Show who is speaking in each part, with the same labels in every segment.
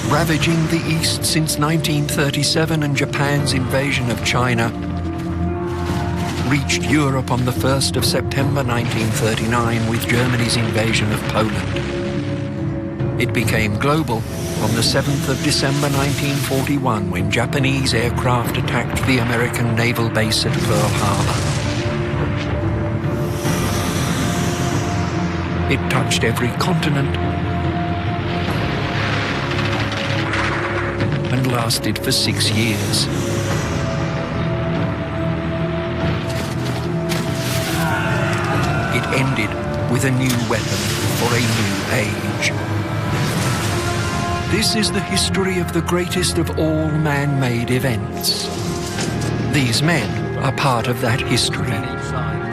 Speaker 1: ravaging the East since 1937 and Japan's invasion of China, reached Europe on the 1st of September 1939 with Germany's invasion of Poland. It became global on the 7th of December 1941 when Japanese aircraft attacked the American naval base at Pearl Harbor. It touched every continent and lasted for 6 years. It ended with a new weapon for a new age. This is the history of the greatest of all man-made events. These men are part of that history.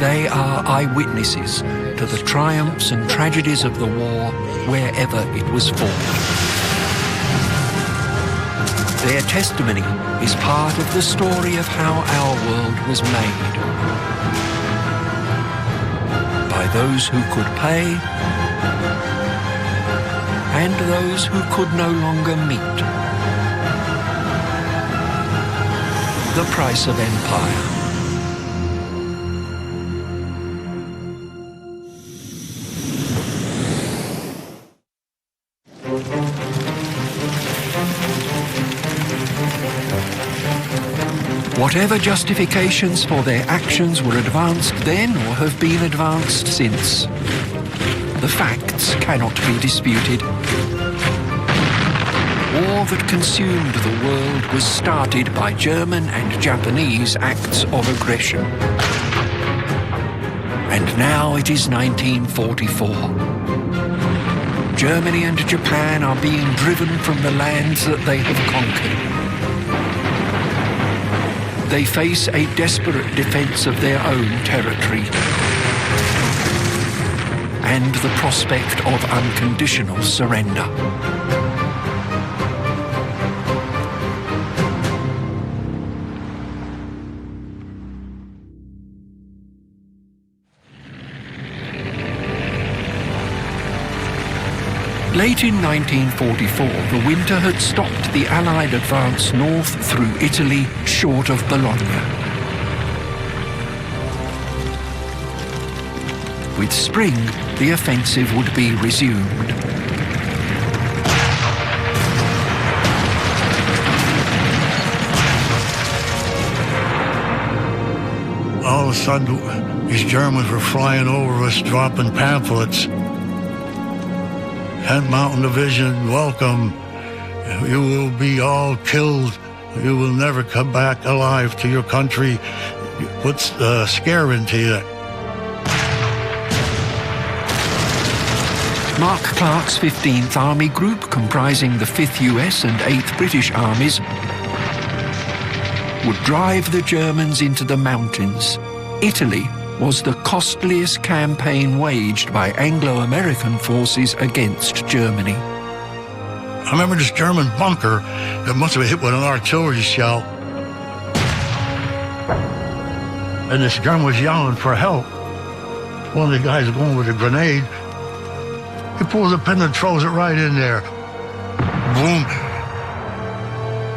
Speaker 1: They are eyewitnesses to the triumphs and tragedies of the war wherever it was fought. Their testimony is part of the story of how our world was made. By those who could pay and those who could no longer meet. The price of empire. Whatever justifications for their actions were advanced then or have been advanced since, the facts cannot be disputed. War that consumed the world was started by German and Japanese acts of aggression. And now it is 1944. Germany and Japan are being driven from the lands that they have conquered. They face a desperate defense of their own territory and the prospect of unconditional surrender. Late in 1944, the winter had stopped the Allied advance north through Italy, short of Bologna. With spring, the offensive would be resumed.
Speaker 2: All of a sudden, these Germans were flying over us, dropping pamphlets. 10th Mountain Division, welcome. You will be all killed. You will never come back alive to your country. Puts scare into you.
Speaker 1: Mark Clark's 15th Army Group, comprising the 5th US and 8th British Armies, would drive the Germans into the mountains. Italy was the costliest campaign waged by Anglo-American forces against Germany.
Speaker 2: I remember this German bunker that must have been hit with an artillery shell. And this German was yelling for help. One of the guys going with a grenade. He pulls a pin and throws it right in there. Boom.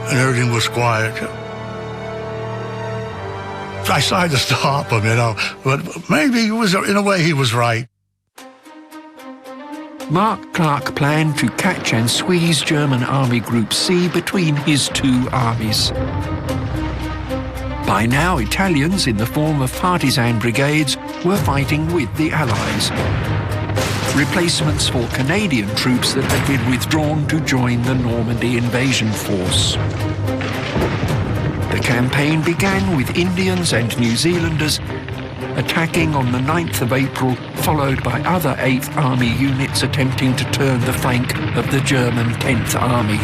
Speaker 2: And everything was quiet. I tried to stop him, but maybe it was, in a way, he was right.
Speaker 1: Mark Clark planned to catch and squeeze German Army Group C between his two armies. By now, Italians, in the form of partisan brigades, were fighting with the Allies. Replacements for Canadian troops that had been withdrawn to join the Normandy invasion force. The campaign began with Indians and New Zealanders attacking on the 9th of April, followed by other 8th Army units attempting to turn the flank of the German 10th Army.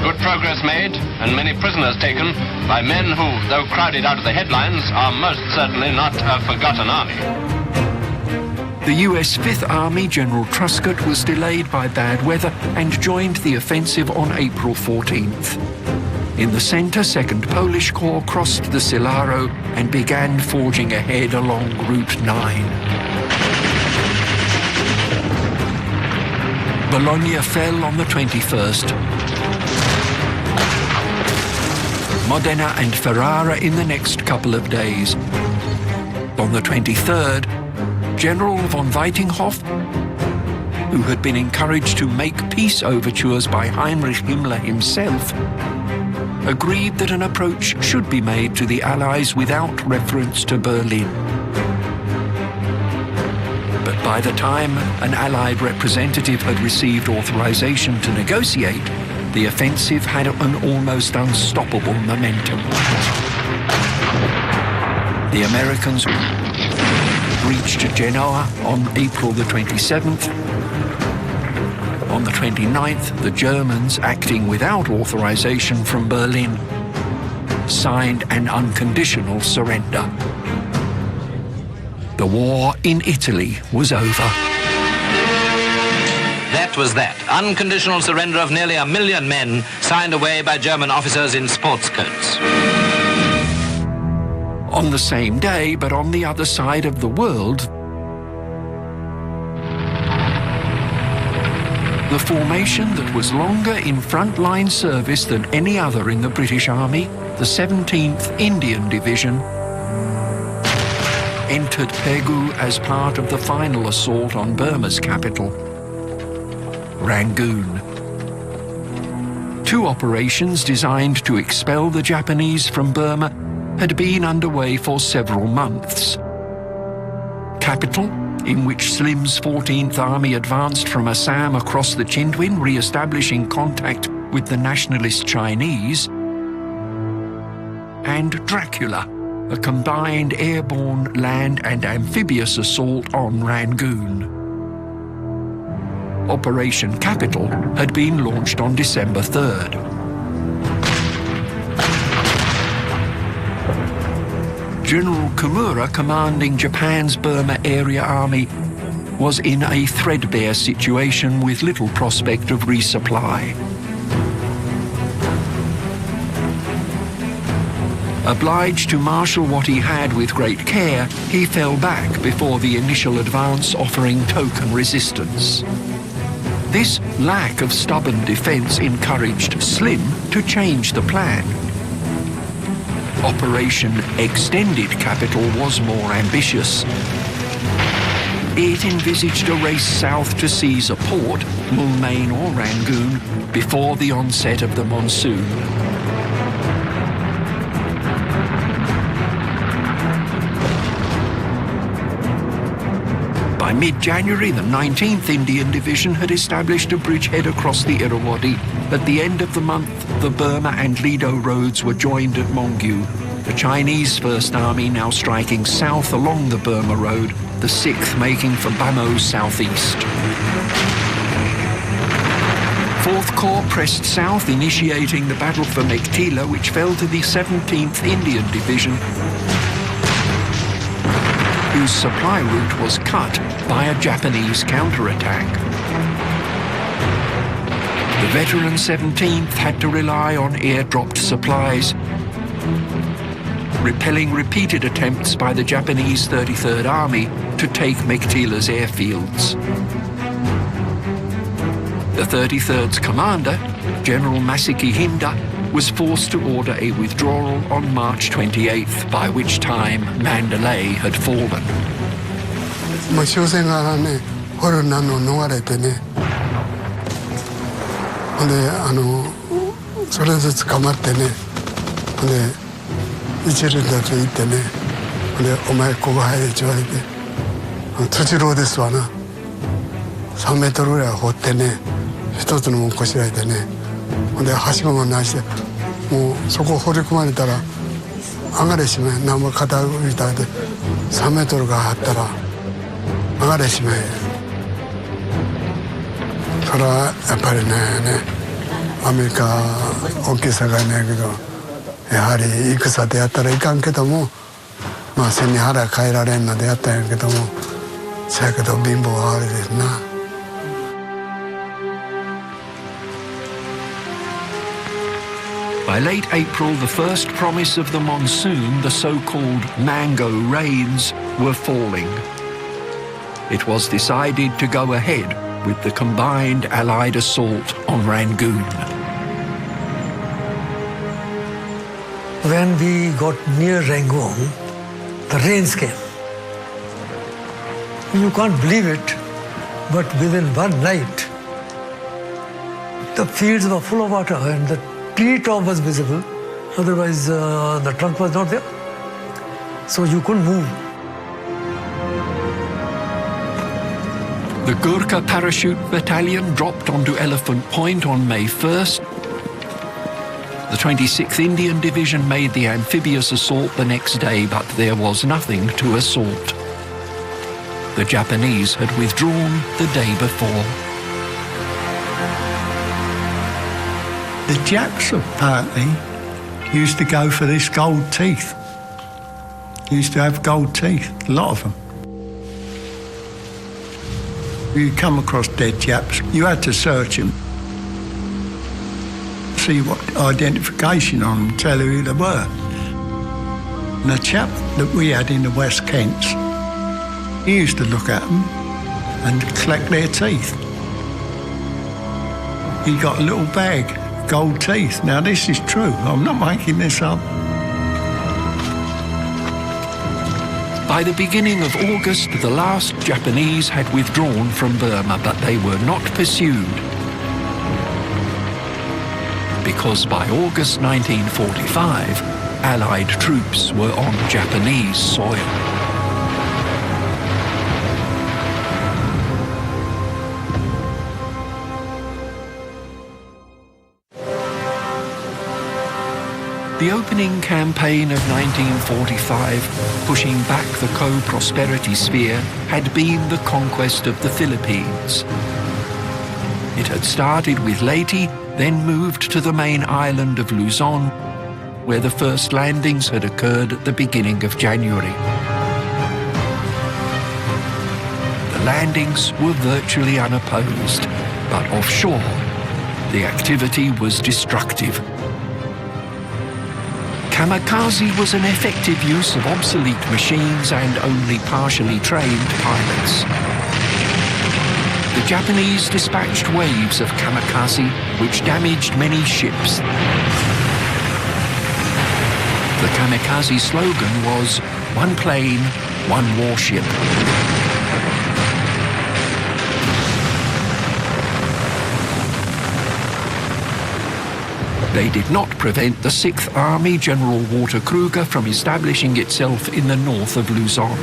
Speaker 3: Good progress made and many prisoners taken by men who, though crowded out of the headlines, are most certainly not a forgotten army.
Speaker 1: The US 5th Army, General Truscott, was delayed by bad weather and joined the offensive on April 14th. In the centre, 2nd Polish Corps crossed the Silaro and began forging ahead along Route 9. Bologna fell on the 21st. Modena and Ferrara in the next couple of days. On the 23rd, General von Weitinghoff, who had been encouraged to make peace overtures by Heinrich Himmler himself, agreed that an approach should be made to the Allies without reference to Berlin. But by the time an Allied representative had received authorization to negotiate, the offensive had an almost unstoppable momentum. The Americans reached Genoa on April the 27th. On the 29th, the Germans, acting without authorization from Berlin, signed an unconditional surrender. The war in Italy was over.
Speaker 3: That was that. Unconditional surrender of nearly 1 million men signed away by German officers in sports coats.
Speaker 1: On the same day, but on the other side of the world, the formation that was longer in frontline service than any other in the British Army, the 17th Indian Division, entered Pegu as part of the final assault on Burma's capital, Rangoon. Two operations designed to expel the Japanese from Burma had been underway for several months. Capital, in which Slim's 14th Army advanced from Assam across the Chindwin, re-establishing contact with the nationalist Chinese, and Dracula, a combined airborne, land and amphibious assault on Rangoon. Operation Capital had been launched on December 3rd. General Kimura, commanding Japan's Burma Area Army, was in a threadbare situation with little prospect of resupply. Obliged to marshal what he had with great care, he fell back before the initial advance offering token resistance. This lack of stubborn defense encouraged Slim to change the plan. Operation Extended Capital was more ambitious. It envisaged a race south to seize a port, Moulmein or Rangoon, before the onset of the monsoon. By mid-January, the 19th Indian Division had established a bridgehead across the Irrawaddy. At the end of the month, the Burma and Lido roads were joined at Mongyu, the Chinese First Army now striking south along the Burma Road, the 6th making for Bamo southeast. 4th Corps pressed south, initiating the battle for Mektila, which fell to the 17th Indian Division, whose supply route was cut by a Japanese counterattack. The veteran 17th had to rely on airdropped supplies, repelling repeated attempts by the Japanese 33rd Army to take Mektila's airfields. The 33rd's commander, General Masaki Hinda, was forced to order a withdrawal on March 28th, by which time Mandalay had fallen.
Speaker 4: 終戦がね、捕虜になるのを逃れてね。ほんでそれで捕まってね。ほんで一連だと言ってね。ほんでお前ここ入れって言われて、土牢ですわな。3メートルぐらい掘ってね、一つの門こしらえてね。ほんではしごもなして、もうそこ掘り込まれたら上がれしまい、何も肩歩いたらで3メートルがあったら上がれしまい。それはやっぱりね、アメリカ大きさがないけど、やはり戦でやったらいかんけども、まあ背に腹変えられんのでやったんやけども、そやけど貧乏はあれですな。
Speaker 1: By late April, the first promise of the monsoon, the so-called mango rains, were falling. It was decided to go ahead with the combined Allied assault on Rangoon.
Speaker 5: When we got near Rangoon, the rains came. You can't believe it, but within one night, the fields were full of water and the tree top was visible. Otherwise, the trunk was not there. So you couldn't move.
Speaker 1: The Gurkha Parachute Battalion dropped onto Elephant Point on May 1st. The 26th Indian Division made the amphibious assault the next day, but there was nothing to assault. The Japanese had withdrawn the day before.
Speaker 6: The Japs apparently used to go for this gold teeth. Used to have gold teeth, a lot of them. You come across dead Japs, you had to search them, see what identification on them, tell who they were. And the chap that we had in the West Kents, he used to look at them and collect their teeth. He got a little bag, gold teeth. Now this is true, I'm not making this up.
Speaker 1: By the beginning of August, the last Japanese had withdrawn from Burma, but they were not pursued. Because by August 1945, Allied troops were on Japanese soil. The opening campaign of 1945, pushing back the co-prosperity sphere, had been the conquest of the Philippines. It had started with Leyte, then moved to the main island of Luzon, where the first landings had occurred at the beginning of January. The landings were virtually unopposed, but offshore, the activity was destructive. Kamikaze was an effective use of obsolete machines and only partially trained pilots. The Japanese dispatched waves of kamikaze, which damaged many ships. The kamikaze slogan was, "One plane, one warship." They did not prevent the 6th Army General Walter Kruger from establishing itself in the north of Luzon.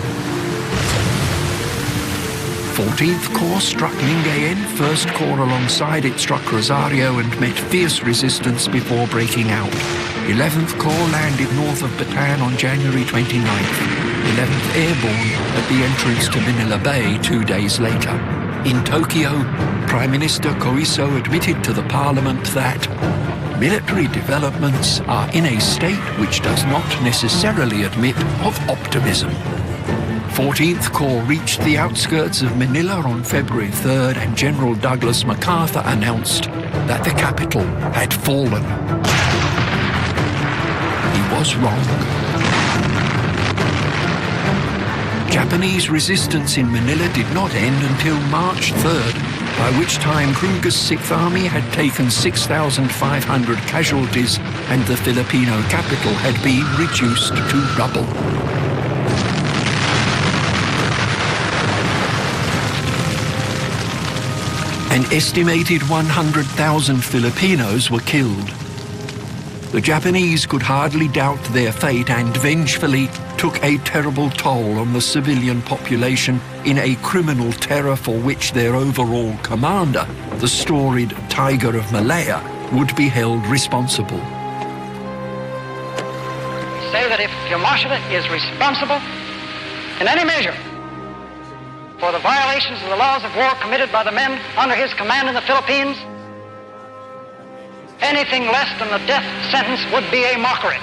Speaker 1: 14th Corps struck Lingayen, 1st Corps alongside it struck Rosario and met fierce resistance before breaking out. 11th Corps landed north of Bataan on January 29th, 11th Airborne at the entrance to Manila Bay 2 days later. In Tokyo, Prime Minister Koiso admitted to the Parliament that military developments are in a state which does not necessarily admit of optimism. 14th Corps reached the outskirts of Manila on February 3rd, and General Douglas MacArthur announced that the capital had fallen. He was wrong. Japanese resistance in Manila did not end until March 3rd, by which time Kruger's 6th Army had taken 6,500 casualties and the Filipino capital had been reduced to rubble. An estimated 100,000 Filipinos were killed. The Japanese could hardly doubt their fate and vengefully took a terrible toll on the civilian population in a criminal terror for which their overall commander, the storied Tiger of Malaya, would be held responsible.
Speaker 7: Say that if Your Majesty is responsible in any measure for the violations of the laws of war committed by the men under his command in the Philippines, anything less than the death sentence would be a mockery.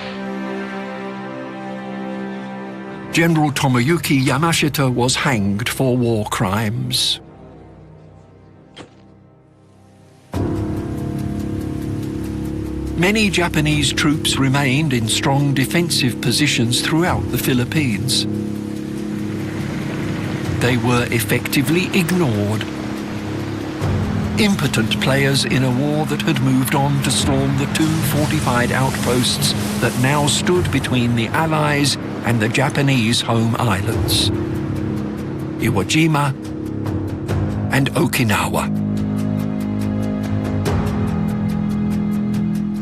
Speaker 1: General Tomoyuki Yamashita was hanged for war crimes. Many Japanese troops remained in strong defensive positions throughout the Philippines. They were effectively ignored. impotent players in a war that had moved on to storm the two fortified outposts that now stood between the Allies and the Japanese home islands, Iwo Jima and Okinawa.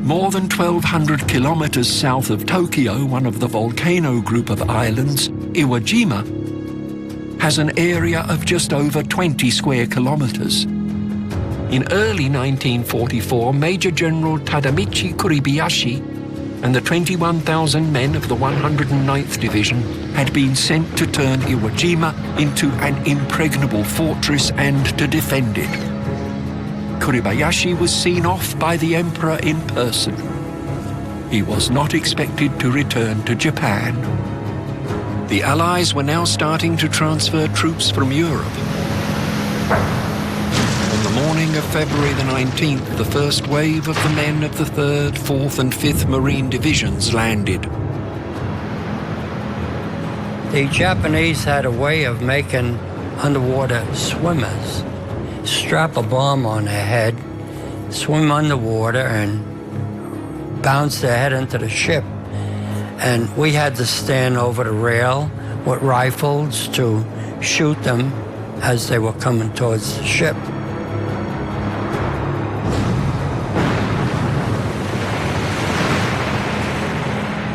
Speaker 1: More than 1,200 kilometers south of Tokyo, one of the volcano group of islands, Iwo Jima, has an area of just over 20 square kilometers. In early 1944, Major General Tadamichi Kuribayashi and the 21,000 men of the 109th Division had been sent to turn Iwo Jima into an impregnable fortress and to defend it. Kuribayashi was seen off by the Emperor in person. He was not expected to return to Japan. The Allies were now starting to transfer troops from Europe. On the morning of February the 19th, the first wave of the men of the 3rd, 4th and 5th Marine Divisions landed.
Speaker 8: The Japanese had a way of making underwater swimmers strap a bomb on their head, swim underwater, and bounce their head into the ship. And we had to stand over the rail with rifles to shoot them as they were coming towards the ship.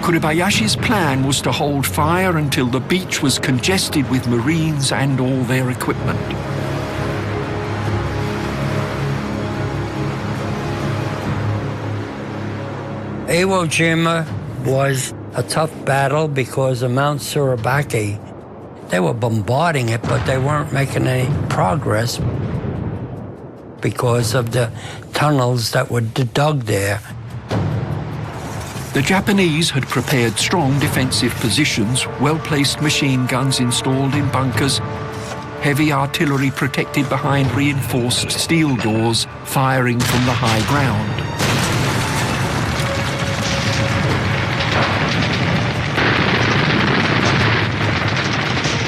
Speaker 1: Kuribayashi's plan was to hold fire until the beach was congested with Marines and all their equipment.
Speaker 8: Iwo Jima was a tough battle because of Mount Surabaki. They were bombarding it, but they weren't making any progress because of the tunnels that were dug there.
Speaker 1: The Japanese had prepared strong defensive positions, well-placed machine guns installed in bunkers, heavy artillery protected behind reinforced steel doors, firing from the high ground.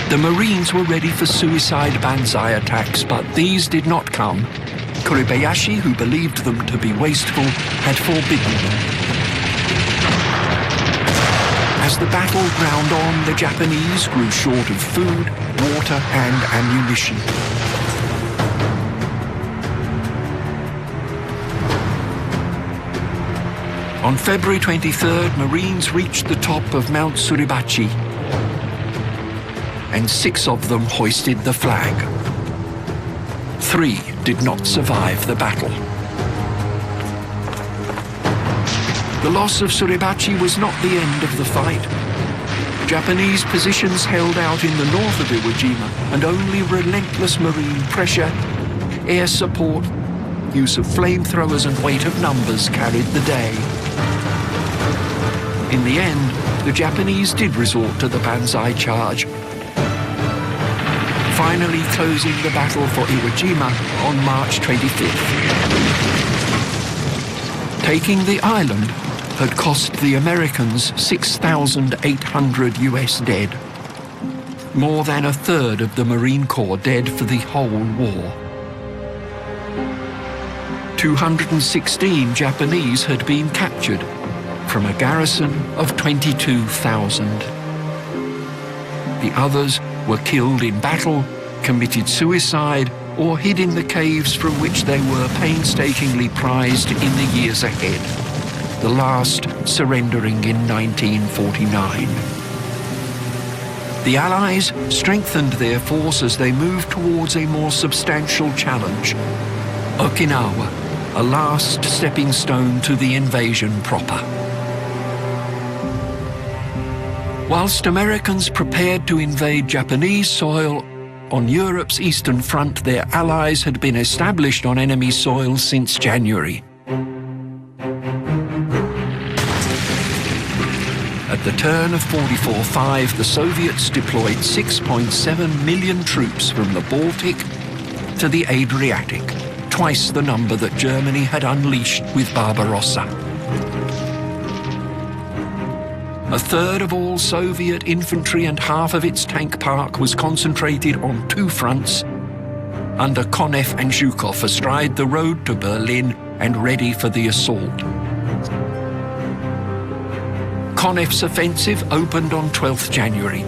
Speaker 1: The Marines were ready for suicide banzai attacks, but these did not come. Kuribayashi, who believed them to be wasteful, had forbidden them. As the battle ground on, the Japanese grew short of food, water and ammunition. On February 23rd, Marines reached the top of Mount Suribachi, and 6 of them hoisted the flag. 3 did not survive the battle. The loss of Suribachi was not the end of the fight. Japanese positions held out in the north of Iwo Jima, and only relentless marine pressure, air support, use of flamethrowers and weight of numbers carried the day. In the end, the Japanese did resort to the banzai charge, finally closing the battle for Iwo Jima on March 25th. Taking the island had cost the Americans 6,800 US dead, more than a third of the Marine Corps dead for the whole war. 216 Japanese had been captured from a garrison of 22,000. The others were killed in battle, committed suicide, or hid in the caves from which they were painstakingly prized in the years ahead, the last surrendering in 1949. The Allies strengthened their force as they moved towards a more substantial challenge, Okinawa, a last stepping stone to the invasion proper. Whilst Americans prepared to invade Japanese soil, on Europe's eastern front their allies had been established on enemy soil since January. At the turn of 44-5, the Soviets deployed 6.7 million troops from the Baltic to the Adriatic, twice the number that Germany had unleashed with Barbarossa. A third of all Soviet infantry and half of its tank park was concentrated on 2 fronts under Konev and Zhukov astride the road to Berlin and ready for the assault. Konev's offensive opened on 12th January.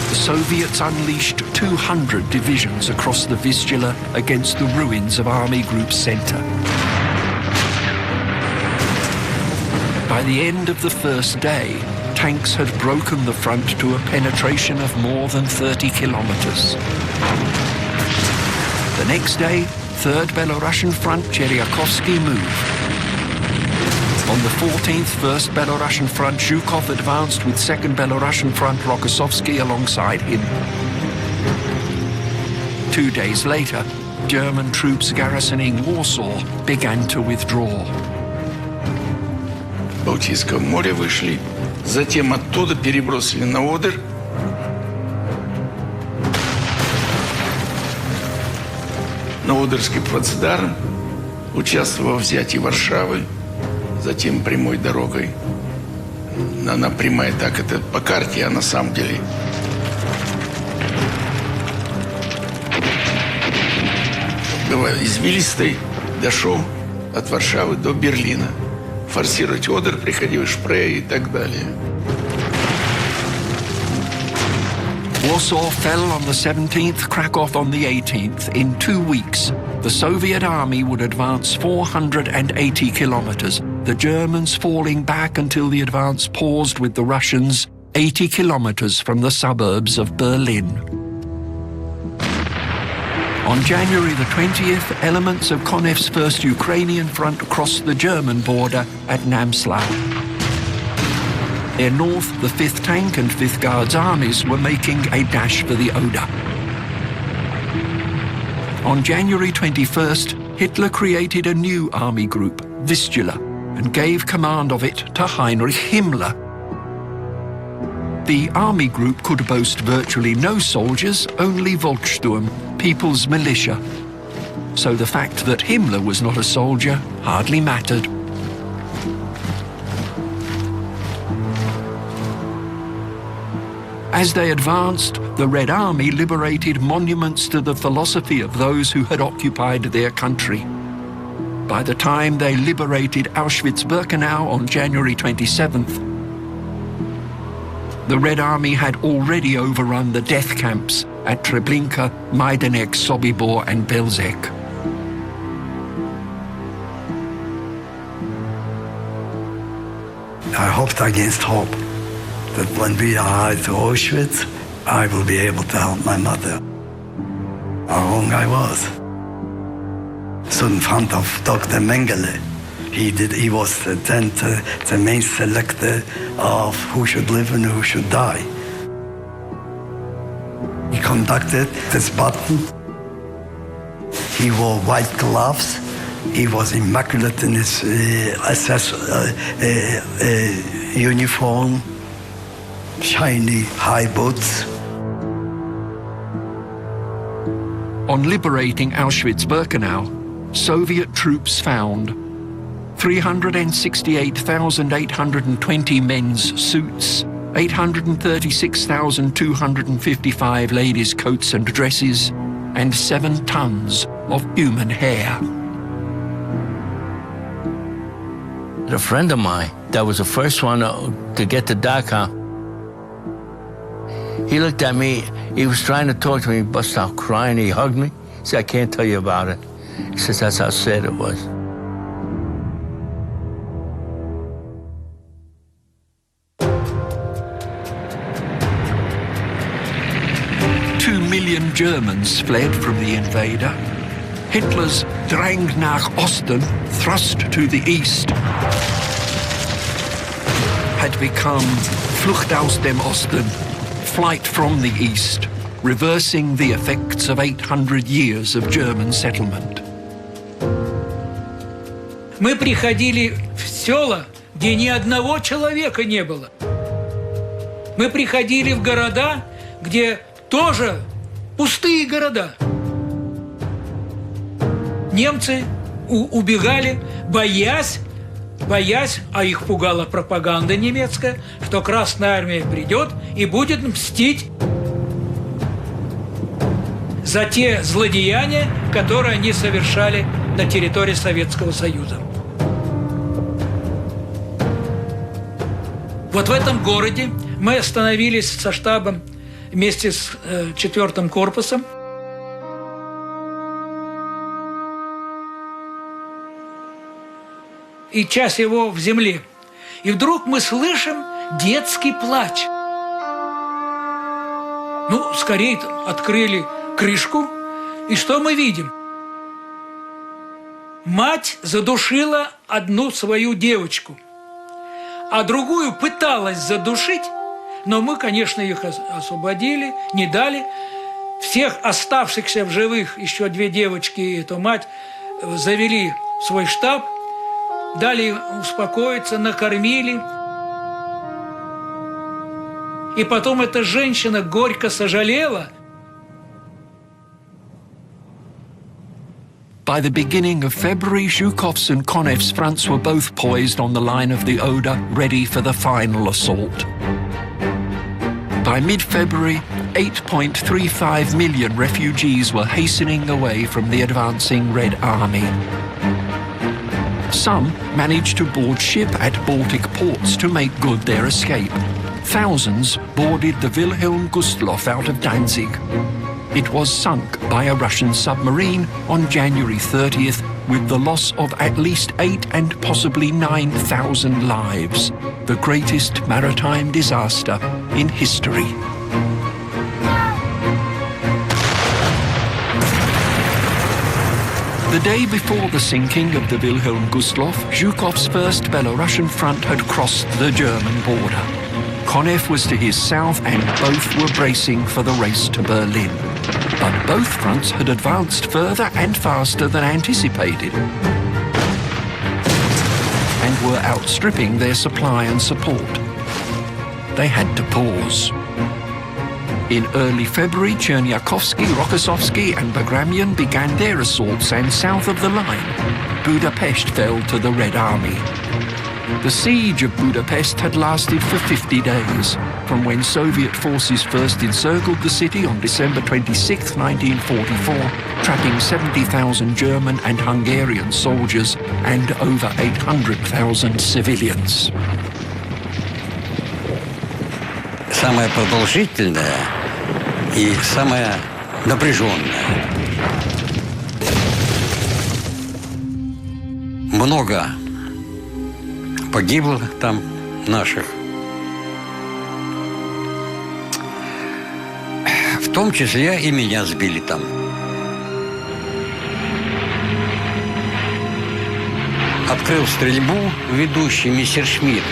Speaker 1: The Soviets unleashed 200 divisions across the Vistula against the ruins of Army Group Center. By the end of the first day, tanks had broken the front to a penetration of more than 30 kilometers. The next day, 3rd Belarusian Front Cheryakovsky moved. On the 14th, 1st Belarusian Front Zhukov advanced with 2nd Belarusian Front Rokossovsky alongside him. 2 days later, German troops garrisoning Warsaw began to withdraw.
Speaker 9: В Балтийское море вышли, затем оттуда перебросили на Одер. На Одерский плацдарм, участвовал в взятии Варшавы, затем прямой дорогой. Она прямая так, это по карте, а на самом деле. Извилистой дошел от Варшавы до Берлина. Форсировать Одер приходилось, Шпрее и так далее.
Speaker 1: Warsaw fell on the 17th, Krakow on the 18th. In 2 weeks, the Soviet army would advance 480 kilometers, the Germans falling back until the advance paused with the Russians 80 kilometers from the suburbs of Berlin. On January the 20th, elements of Konev's 1st Ukrainian Front crossed the German border at Namslau. Near north, the 5th Tank and 5th Guards armies were making a dash for the Oder. On January 21st, Hitler created a new army group, Vistula, and gave command of it to Heinrich Himmler. The army group could boast virtually no soldiers, only Volkssturm, people's militia. So the fact that Himmler was not a soldier hardly mattered. As they advanced, the Red Army liberated monuments to the philosophy of those who had occupied their country. By the time they liberated Auschwitz-Birkenau on January 27th, the Red Army had already overrun the death camps at Treblinka, Majdanek, Sobibor and Belzec.
Speaker 10: I hoped against hope that when we arrived to Auschwitz, I will be able to help my mother. How wrong I was. So in front of Dr. Mengele, he was then the main selector of who should live and who should die. He conducted this button. He wore white gloves. He was immaculate in his SS uniform, shiny high boots.
Speaker 1: On liberating Auschwitz-Birkenau, Soviet troops found 368,820 men's suits, 836,255 ladies' coats and dresses, and 7 tons of human hair.
Speaker 11: A friend of mine that was the first one to get to Dachau, he looked at me, he was trying to talk to me, he busted out crying, he hugged me. He said, I can't tell you about it. He says, that's how sad it was.
Speaker 1: Million Germans fled from the invader. Hitler's Drang nach Osten, thrust to the east, had become Flucht aus dem Osten, flight from the east, reversing the effects of 800 years of German settlement.
Speaker 12: Мы приходили в села, где ни одного человека не было. Мы приходили в города, где тоже пустые города. Немцы убегали, боясь, а их пугала пропаганда немецкая, что Красная Армия придет и будет мстить. за те злодеяния, которые они совершали на территории Советского Союза. Вот в этом городе мы остановились со штабом вместе с 4-м корпусом. И часть его в земле. И вдруг мы слышим детский плач. Ну, скорее открыли крышку, и что мы видим? Мать задушила одну свою девочку, а другую пыталась задушить, но мы, конечно, их освободили, не дали. Всех оставшихся в живых, еще 2 девочки и эту мать, завели в свой штаб, дали успокоиться, накормили. И потом эта женщина горько сожалела.
Speaker 1: By the beginning of February, Zhukov's and Konev's fronts were both poised on the line of the Oder, ready for the final assault. By mid-February, 8.35 million refugees were hastening away from the advancing Red Army. Some managed to board ship at Baltic ports to make good their escape. Thousands boarded the Wilhelm Gustloff out of Danzig. It was sunk by a Russian submarine on January 30th with the loss of at least 8 and possibly 9,000 lives, the greatest maritime disaster in history. The day before the sinking of the Wilhelm Gustloff, Zhukov's first Belarusian front had crossed the German border. Konev was to his south and both were bracing for the race to Berlin. But both fronts had advanced further and faster than anticipated and were outstripping their supply and support. They had to pause. In early February, Chernyakovsky, Rokossovsky and Bagramyan began their assaults, and south of the line, Budapest fell to the Red Army. The siege of Budapest had lasted for 50 days, from when Soviet forces first encircled the city on December 26, 1944, trapping 70,000 German and Hungarian soldiers and over 800,000 civilians.
Speaker 13: Самое продолжительное и самое напряженное. Много погибло там наших. В том числе и меня сбили там. Открыл стрельбу ведущий мистер Шмидт.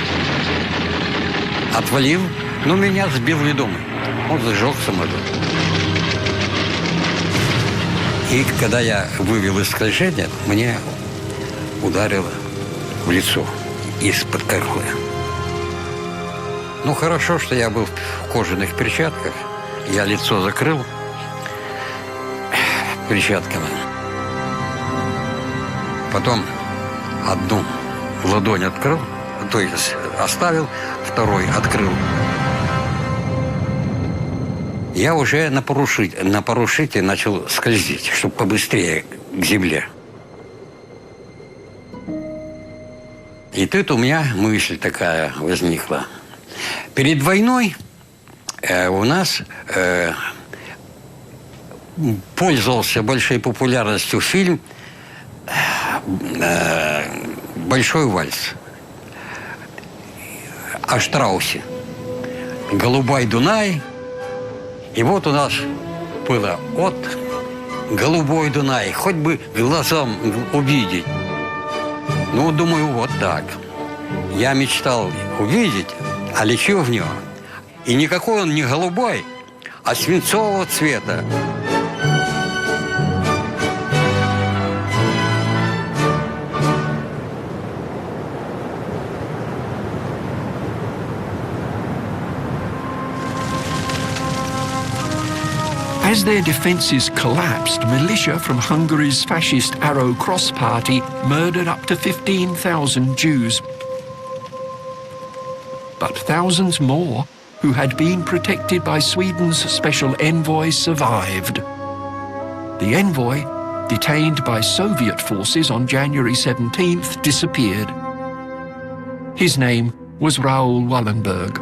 Speaker 13: Отвалил, но меня сбил ведомый. Он зажег самолет. И когда я вывел из скольжения, мне ударило в лицо из-под РХ. Ну, хорошо, что я был в кожаных перчатках. Я лицо закрыл перчатками. Потом одну ладонь открыл, то есть оставил, второй открыл. Я уже на парашюте начал скользить, чтобы побыстрее к земле. И тут у меня мысль такая возникла. Перед войной у нас пользовался большой популярностью фильм «Большой вальс» о Штраусе. «Голубой Дунай». И вот у нас было от «Голубой Дунай», хоть бы глазом увидеть. Ну, думаю, вот так. Я мечтал увидеть, а лечу в него. И никакой он не голубой, а свинцового цвета.
Speaker 1: As their defences collapsed, militia from Hungary's fascist Arrow Cross Party murdered up to 15,000 Jews. But thousands more, who had been protected by Sweden's special envoy, survived. The envoy, detained by Soviet forces on January 17th, disappeared. His name was Raoul Wallenberg.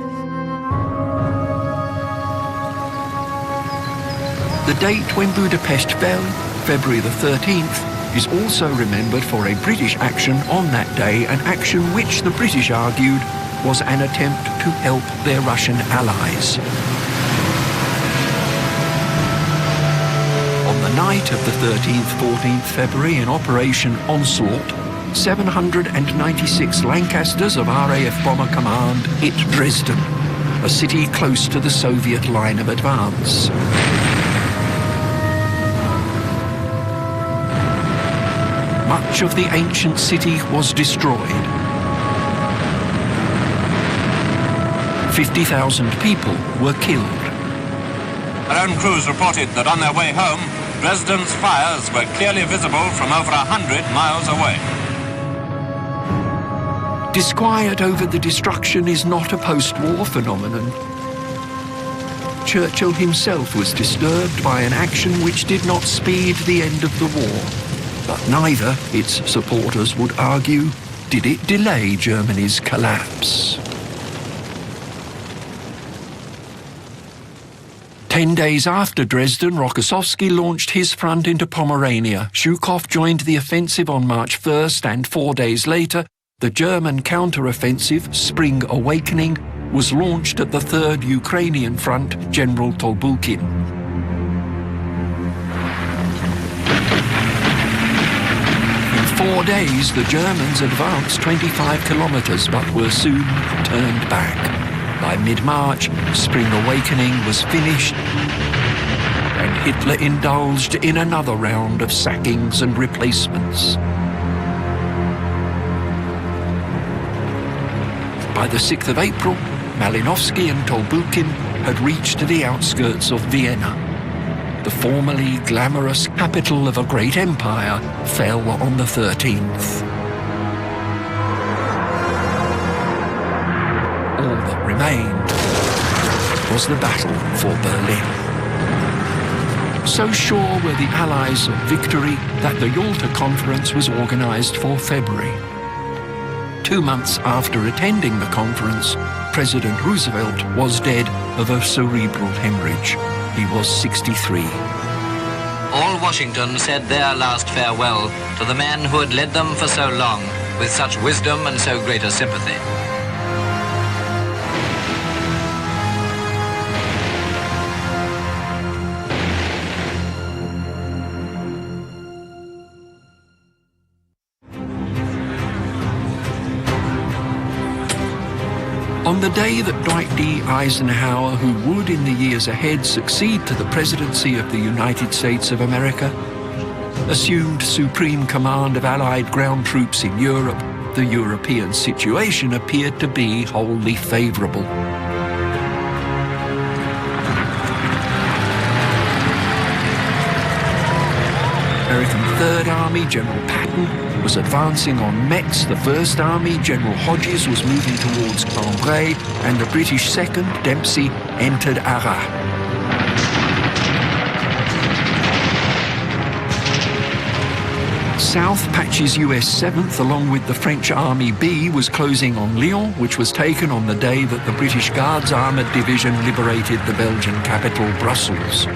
Speaker 1: The date when Budapest fell, February the 13th, is also remembered for a British action on that day, an action which the British argued was an attempt to help their Russian allies. On the night of the 13th-14th February, in Operation Onslaught, 796 Lancasters of RAF Bomber Command hit Dresden, a city close to the Soviet line of advance. Much of the ancient city was destroyed. 50,000 people were killed.
Speaker 3: Our own crews reported that on their way home, Dresden's fires were clearly visible from over 100 miles away.
Speaker 1: Disquiet over the destruction is not a post-war phenomenon. Churchill himself was disturbed by an action which did not speed the end of the war. But neither, its supporters would argue, did it delay Germany's collapse. 10 days after Dresden, Rokossovsky launched his front into Pomerania. Zhukov joined the offensive on March 1st, and 4 days later, the German counter-offensive, Spring Awakening, was launched at the 3rd Ukrainian Front, General Tolbukhin. In 4 days, the Germans advanced 25 kilometers, but were soon turned back. By mid-March, Spring Awakening was finished, and Hitler indulged in another round of sackings and replacements. By the 6th of April, Malinovsky and Tolbukhin had reached the outskirts of Vienna. The formerly glamorous capital of a great empire fell on the 13th. All that remained was the battle for Berlin. So sure were the Allies of victory that the Yalta Conference was organized for February. 2 months after attending the conference, President Roosevelt was dead of a cerebral hemorrhage. He was 63.
Speaker 14: All Washington said their last farewell to the man who had led them for so long, with such wisdom and so great a sympathy.
Speaker 1: On the day that Dwight D. Eisenhower, who would in the years ahead succeed to the presidency of the United States of America, assumed supreme command of Allied ground troops in Europe, the European situation appeared to be wholly favorable. American Third Army, General Patton, was advancing on Metz. The First Army, General Hodges, was moving towards Cambrai, and the British Second, Dempsey, entered Arras. South, Patch's US 7th, along with the French Army B, was closing on Lyon, which was taken on the day that the British Guards Armoured Division liberated the Belgian capital, Brussels.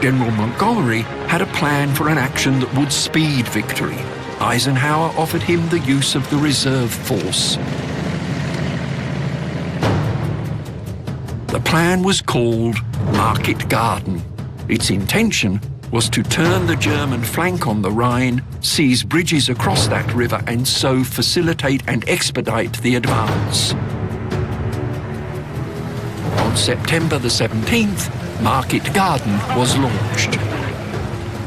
Speaker 1: General Montgomery had a plan for an action that would speed victory. Eisenhower offered him the use of the reserve force. The plan was called Market Garden. Its intention was to turn the German flank on the Rhine, seize bridges across that river, and so facilitate and expedite the advance. On September the 17th, Market Garden was launched.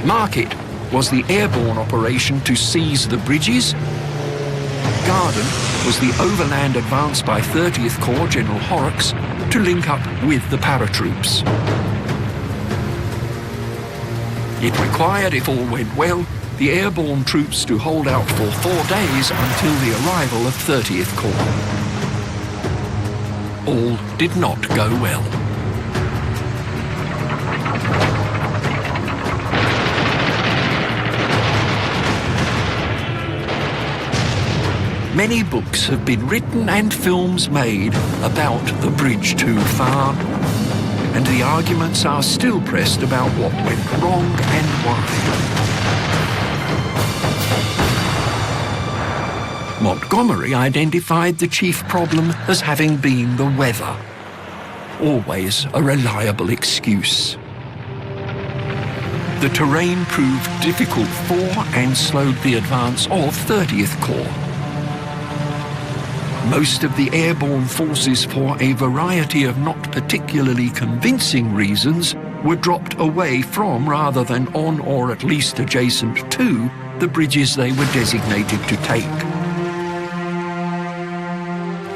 Speaker 1: Market was the airborne operation to seize the bridges. Garden was the overland advance by 30th Corps General Horrocks to link up with the paratroops. It required, if all went well, the airborne troops to hold out for 4 days until the arrival of 30th Corps. All did not go well. Many books have been written and films made about the bridge too far, and the arguments are still pressed about what went wrong and why. Montgomery identified the chief problem as having been the weather. Always a reliable excuse. The terrain proved difficult for and slowed the advance of 30th Corps. Most of the airborne forces, for a variety of not particularly convincing reasons, were dropped away from rather than on or at least adjacent to the bridges they were designated to take.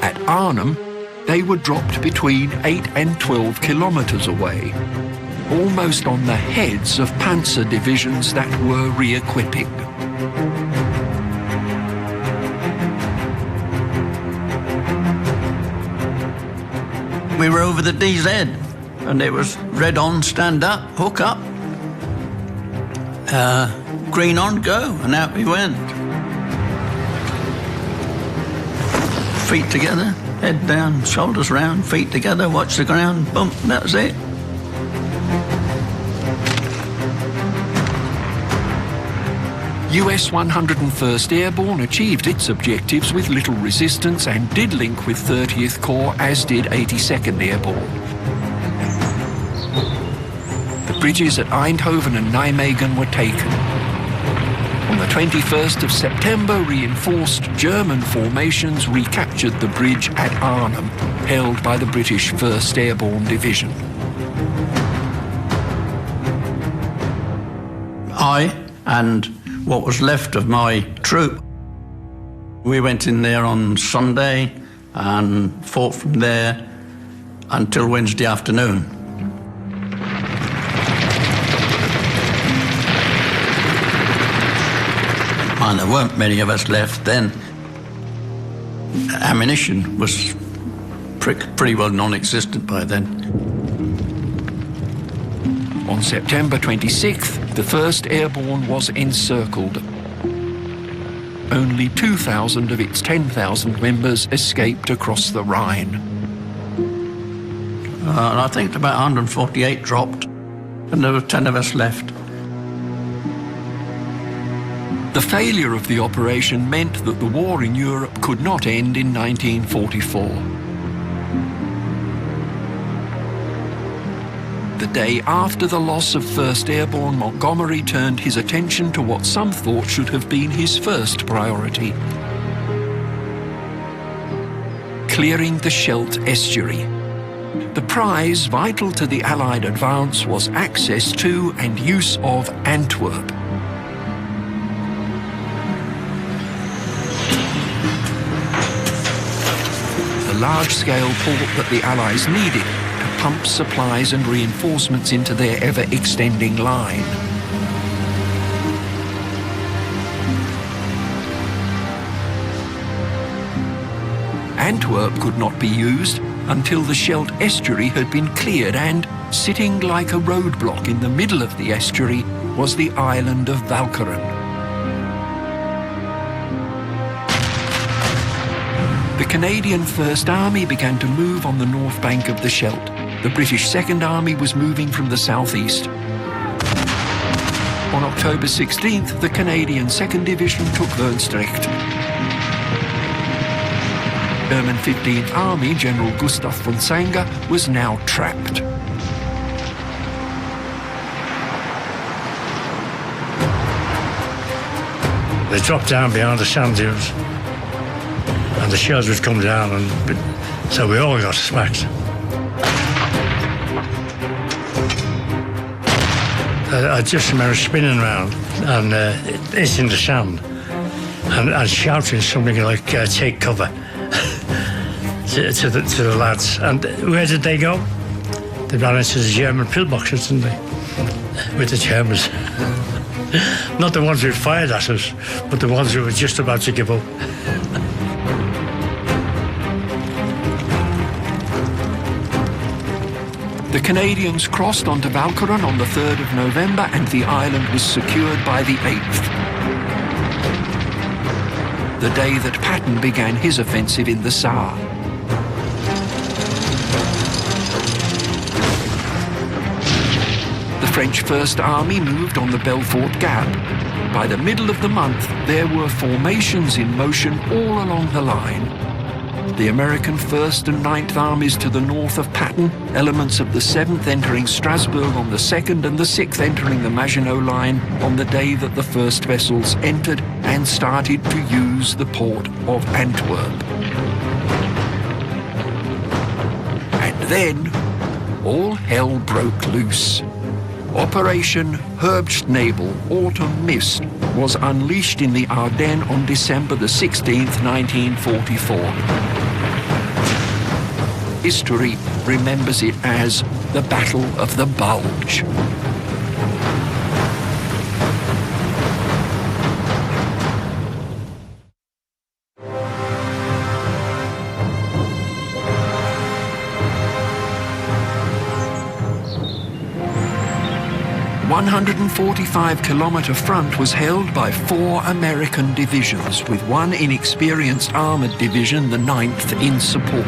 Speaker 1: At Arnhem, they were dropped between 8 and 12 kilometres away, almost on the heads of panzer divisions that were re-equipping.
Speaker 15: We were over the DZ, and it was red on, stand up, hook up, green on, go, and out we went. Feet together, head down, shoulders round, feet together, watch the ground, boom, that was it.
Speaker 1: US 101st Airborne achieved its objectives with little resistance and did link with 30th Corps, as did 82nd Airborne. The bridges at Eindhoven and Nijmegen were taken. On the 21st of September, reinforced German formations recaptured the bridge at Arnhem, held by the British 1st Airborne Division.
Speaker 15: I and what was left of my troop, we went in there on Sunday and fought from there until Wednesday afternoon. And there weren't many of us left then. Ammunition was pretty well non-existent by then.
Speaker 1: On September 26th, the 1st Airborne was encircled. Only 2,000 of its 10,000 members escaped across the Rhine.
Speaker 15: And I think about 148 dropped, and there were 10 of us left.
Speaker 1: The failure of the operation meant that the war in Europe could not end in 1944. The day after the loss of 1st Airborne, Montgomery turned his attention to what some thought should have been his first priority: clearing the Scheldt estuary. The prize vital to the Allied advance was access to and use of Antwerp. The large-scale port that the Allies needed to pump supplies and reinforcements into their ever-extending line. Antwerp could not be used until the Scheldt estuary had been cleared, and, sitting like a roadblock in the middle of the estuary, was the island of Walcheren. The Canadian First Army began to move on the north bank of the Scheldt. The British Second Army was moving from the southeast. On October 16th, the Canadian 2nd Division took Wernstrecht. German 15th Army General Gustav von Sanger was now trapped.
Speaker 2: They dropped down behind the sand dunes, and the shells would come down, and so we all got smacked. I just remember spinning around and hitting the sand and shouting something like, take cover, to the lads. And where did they go? They ran into the German pillboxes, didn't they? With the Germans. Not the ones who fired at us, but the ones who were just about to give up.
Speaker 1: The Canadians crossed onto Walcheren on the 3rd of November, and the island was secured by the 8th. the day that Patton began his offensive in the Saar. The French First Army moved on the Belfort Gap. By the middle of the month, there were formations in motion all along the line. The American 1st and 9th Armies to the north of Patton, elements of the 7th entering Strasbourg on the 2nd and the 6th entering the Maginot Line on the day that the first vessels entered and started to use the port of Antwerp. And then, all hell broke loose. Operation Herbstnebel, Autumn Mist, was unleashed in the Ardennes on December the 16th, 1944. History remembers it as the Battle of the Bulge. The 145-kilometre front was held by 4 American divisions, with one inexperienced armoured division, the 9th, in support.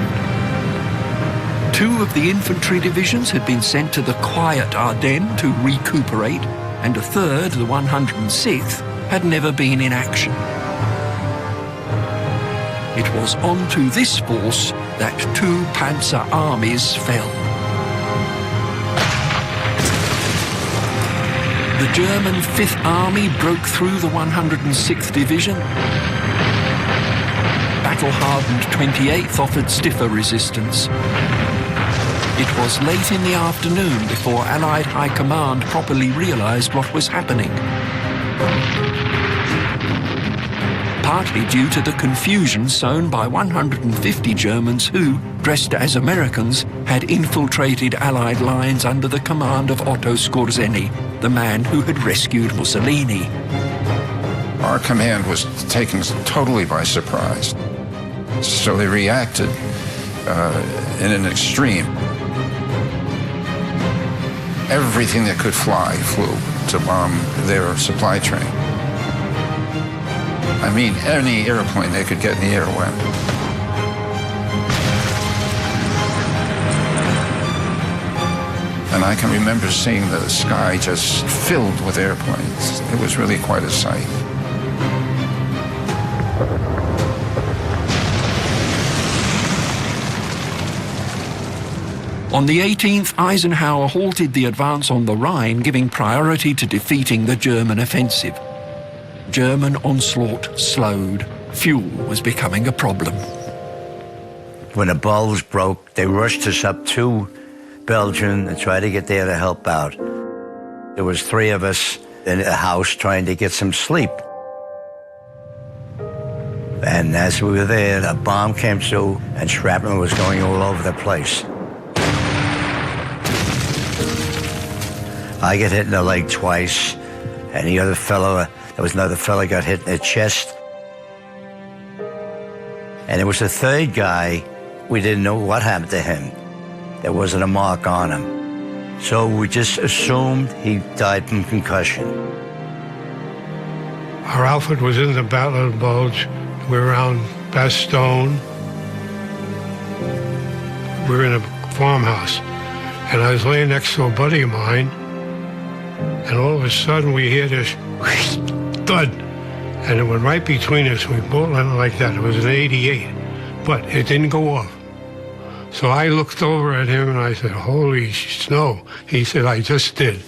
Speaker 1: 2 of the infantry divisions had been sent to the quiet Ardennes to recuperate, and a third, the 106th, had never been in action. It was onto this force that 2 panzer armies fell. The German 5th Army broke through the 106th Division. Battle-hardened 28th offered stiffer resistance. It was late in the afternoon before Allied High Command properly realised what was happening. Partly due to the confusion sown by 150 Germans who, dressed as Americans, had infiltrated Allied lines under the command of Otto Skorzeny, the man who had rescued Mussolini.
Speaker 16: Our command was taken totally by surprise, so they reacted in an extreme. Everything that could fly flew to bomb their supply train. I mean, any airplane they could get in the air went. And I can remember seeing the sky just filled with airplanes. It was really quite a sight.
Speaker 1: On the 18th, Eisenhower halted the advance on the Rhine, giving priority to defeating the German offensive. German onslaught slowed. Fuel was becoming a problem.
Speaker 17: When the bulge broke, they rushed us up to Belgium and tried to get there to help out. There was 3 of us in a house trying to get some sleep. And as we were there, a bomb came through and shrapnel was going all over the place. I got hit in the leg twice, and the other fellow, there was another fellow got hit in the chest. And there was a third guy, we didn't know what happened to him. There wasn't a mark on him. So we just assumed he died from concussion.
Speaker 18: Our outfit was in the Battle of the Bulge. We were around Bastogne. We were in a farmhouse. And I was laying next to a buddy of mine. And all of a sudden we hear this thud. And it went right between us. We both went like that. It was an 88. But it didn't go off. So I looked over at him and I said, "Holy snow." He said, "I just did."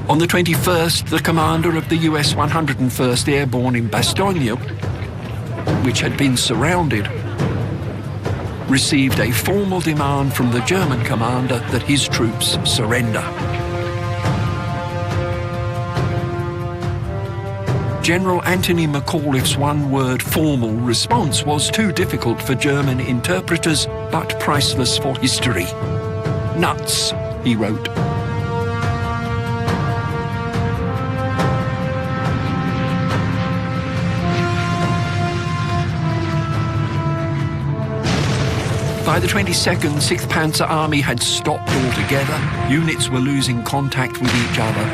Speaker 1: On the 21st, the commander of the US 101st Airborne in Bastogne, which had been surrounded, received a formal demand from the German commander that his troops surrender. General Anthony McAuliffe's one-word formal response was too difficult for German interpreters, but priceless for history. "Nuts," he wrote. By the 22nd, 6th Panzer Army had stopped altogether. Units were losing contact with each other.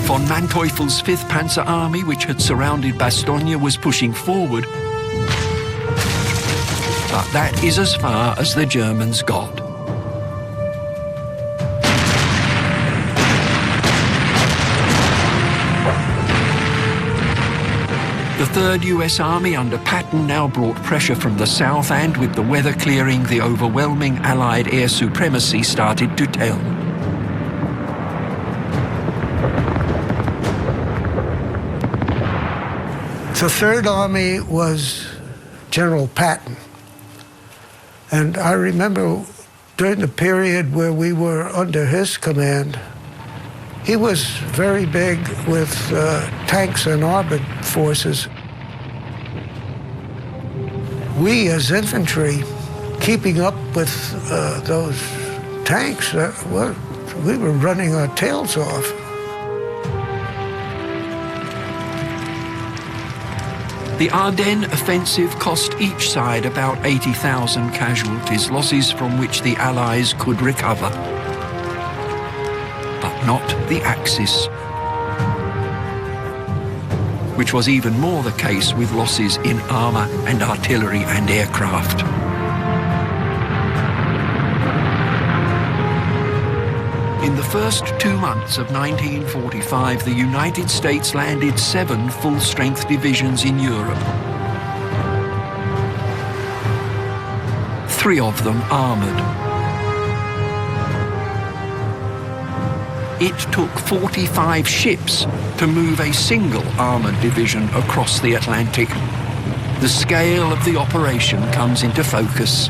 Speaker 1: Von Manteuffel's 5th Panzer Army, which had surrounded Bastogne, was pushing forward. But that is as far as the Germans got. The 3rd US Army under Patton now brought pressure from the south, and with the weather clearing, the overwhelming Allied air supremacy started to tell.
Speaker 19: The 3rd Army was General Patton. And I remember during the period where we were under his command, he was very big with tanks and armored forces. We as infantry, keeping up with those tanks, we were running our tails off.
Speaker 1: The Ardennes offensive cost each side about 80,000 casualties, losses from which the Allies could recover. But not the Axis, which was even more the case with losses in armour and artillery and aircraft. In the first 2 months of 1945, the United States landed 7 full-strength divisions in Europe. 3 of them armoured. It took 45 ships to move a single armoured division across the Atlantic. The scale of the operation comes into focus.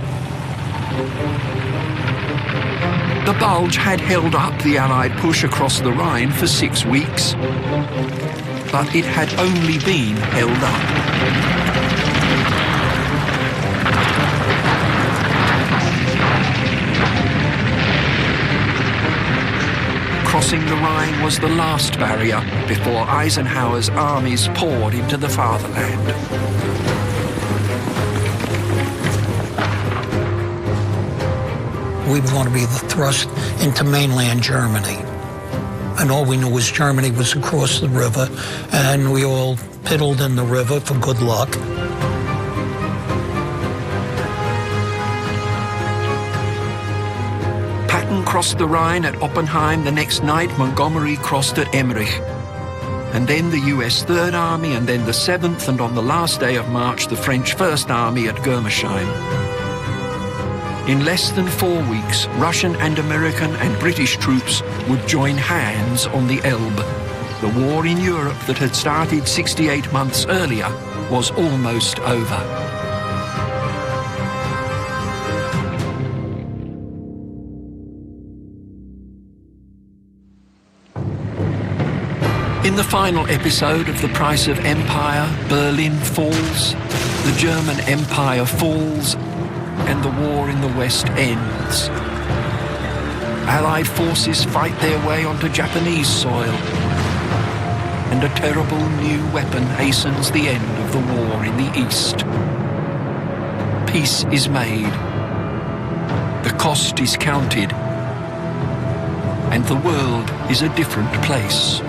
Speaker 1: The Bulge had held up the Allied push across the Rhine for 6 weeks, but it had only been held up. Crossing the Rhine was the last barrier before Eisenhower's armies poured into the fatherland.
Speaker 20: We were going to be the thrust into mainland Germany. And all we knew was Germany was across the river, and we all piddled in the river for good luck.
Speaker 1: Patton crossed the Rhine at Oppenheim the next night. Montgomery crossed at Emmerich. And then the US 3rd Army, and then the 7th, and on the last day of March, the French 1st Army at Germersheim. In less than 4 weeks, Russian and American and British troops would join hands on the Elbe. The war in Europe that had started 68 months earlier was almost over. In the final episode of The Price of Empire, Berlin falls, the German Empire falls, and the war in the West ends. Allied forces fight their way onto Japanese soil, and a terrible new weapon hastens the end of the war in the East. Peace is made, the cost is counted, and the world is a different place.